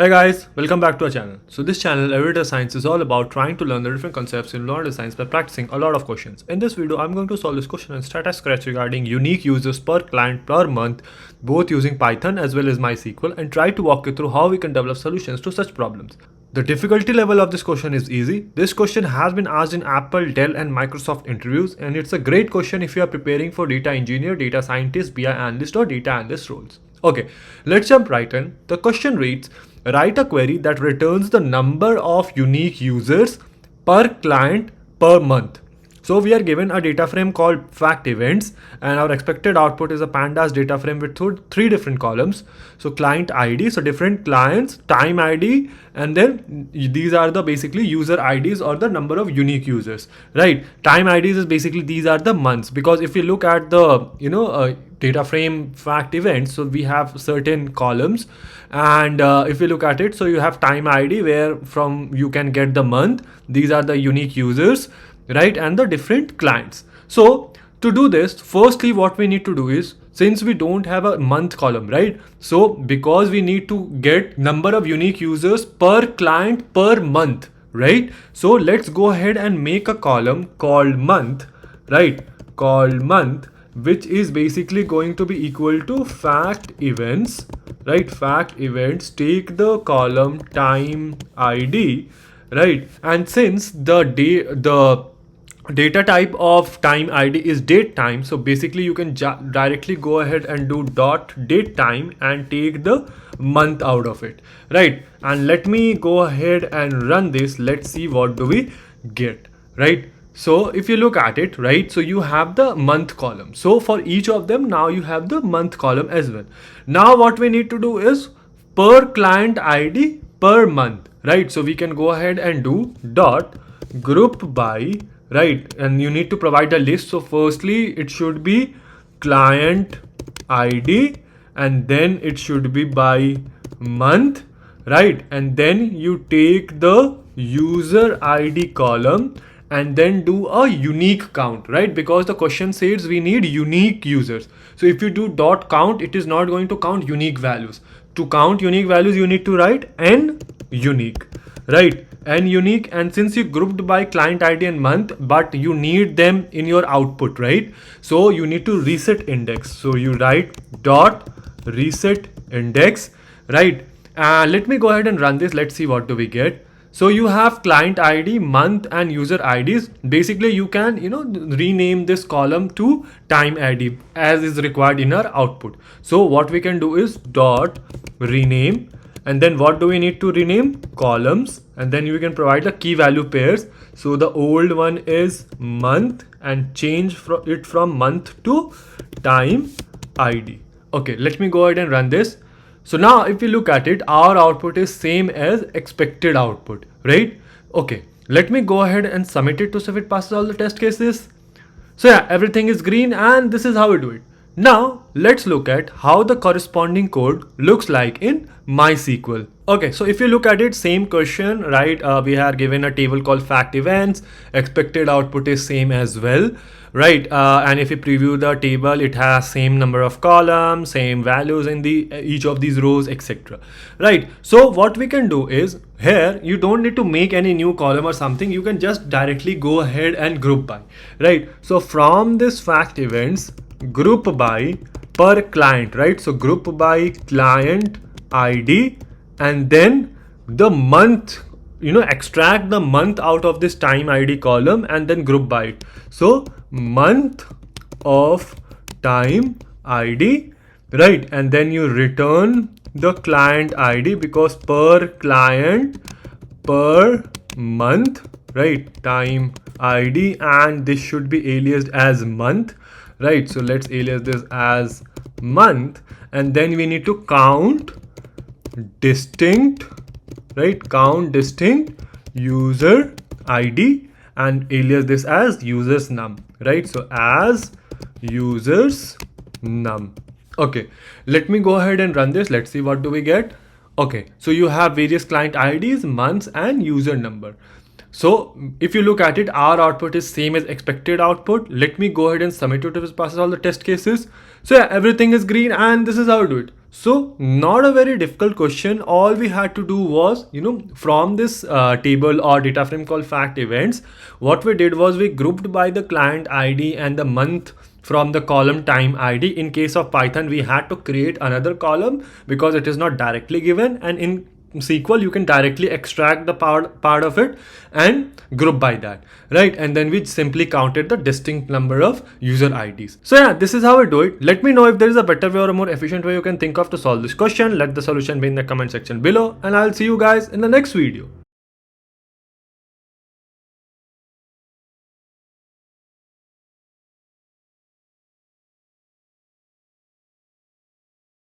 Hey guys, welcome back to our channel. So this channel, Every Data Science, is all about trying to learn the different concepts in data science by practicing a lot of questions. In this video, I'm going to solve this question and start a scratch regarding unique users per client per month, both using Python as well as MySQL, and try to walk you through how we can develop solutions to such problems. The difficulty level of this question is easy. This question has been asked in Apple, Dell and Microsoft interviews, and it's a great question if you are preparing for data engineer, data scientist, BI analyst or data analyst roles. Okay, let's jump right in. The question reads, write a query that returns the number of unique users per client per month. So we are given a data frame called fact events, and our expected output is a pandas data frame with three different columns. So client ID, so different clients, time ID, and then these are the basically user IDs or the number of unique users, right? Time IDs is basically these are the months, because if you look at the data frame fact events, so we have certain columns, and if you look at it, so you have time ID where from you can get the month, these are the unique users, right, and the different clients. So to do this, firstly what we need to do is, since we don't have a month column, right, so because we need to get number of unique users per client per month, right, so let's go ahead and make a column called month, right, called month, which is basically going to be equal to fact events, right, fact events, take the column time ID, right, and since the data type of time ID is date time, so basically you can directly go ahead and do dot date time and take the month out of it, right, and let me go ahead and run this. Let's see what do we get, right. So if you look at it, right, so you have the month column, so for each of them now you have the month column as well. Now what we need to do is per client ID per month, right, so we can go ahead and do dot group by, right, and you need to provide a list. So firstly it should be client ID, and then it should be by month, right, and then you take the user ID column and then do a unique count, right, because the question says we need unique users. So if you do dot count, it is not going to count unique values. To count unique values you need to write n unique, right, and unique. And since you grouped by client ID and month, but you need them in your output, right, so you need to reset index, so you write dot reset index, right. Let me go ahead and run this. Let's see what do we get. So you have client ID, month and user IDs. Basically you can rename this column to time ID as is required in our output. So what we can do is dot rename, and then what do we need to rename? Columns, and then you can provide the key value pairs. So the old one is month and change it from month to time ID. Okay, let me go ahead and run this. So now if you look at it, our output is same as expected output, right? Okay, let me go ahead and submit it to see if it passes all the test cases. So yeah, everything is green, and this is how we do it. Now let's look at how the corresponding code looks like in MySQL. Okay, so if you look at it, same question, right? We are given a table called fact events. Expected output is same as well, right, and if you preview the table, it has same number of columns, same values in the each of these rows, etc., right. So what we can do is, here you don't need to make any new column or something, you can just directly go ahead and group by, right. So from this fact events, group by per client, right, so group by client ID, and then the month, extract the month out of this time ID column and then group by it. So month of time ID, right, and then you return the client ID, because per client per month, right, time ID, and this should be aliased as month, right, so let's alias this as month, and then we need to count distinct, right, count distinct user ID and alias this as users num, right, so as users num. Okay, let me go ahead and run this. Let's see what do we get. Okay, so you have various client IDs, months and user number. So if you look at it, our output is same as expected output. Let me go ahead and submit it to passes all the test cases. So yeah, everything is green, and this is how to do it. So not a very difficult question. All we had to do was, from this table or data frame called fact events, what we did was we grouped by the client ID and the month from the column time ID. In case of Python, we had to create another column because it is not directly given, and in SQL you can directly extract the part of it and group by that, right? And then we simply counted the distinct number of user IDs. So yeah, this is how I do it. Let me know if there is a better way or a more efficient way you can think of to solve this question. Let the solution be in the comment section below, and I'll see you guys in the next video.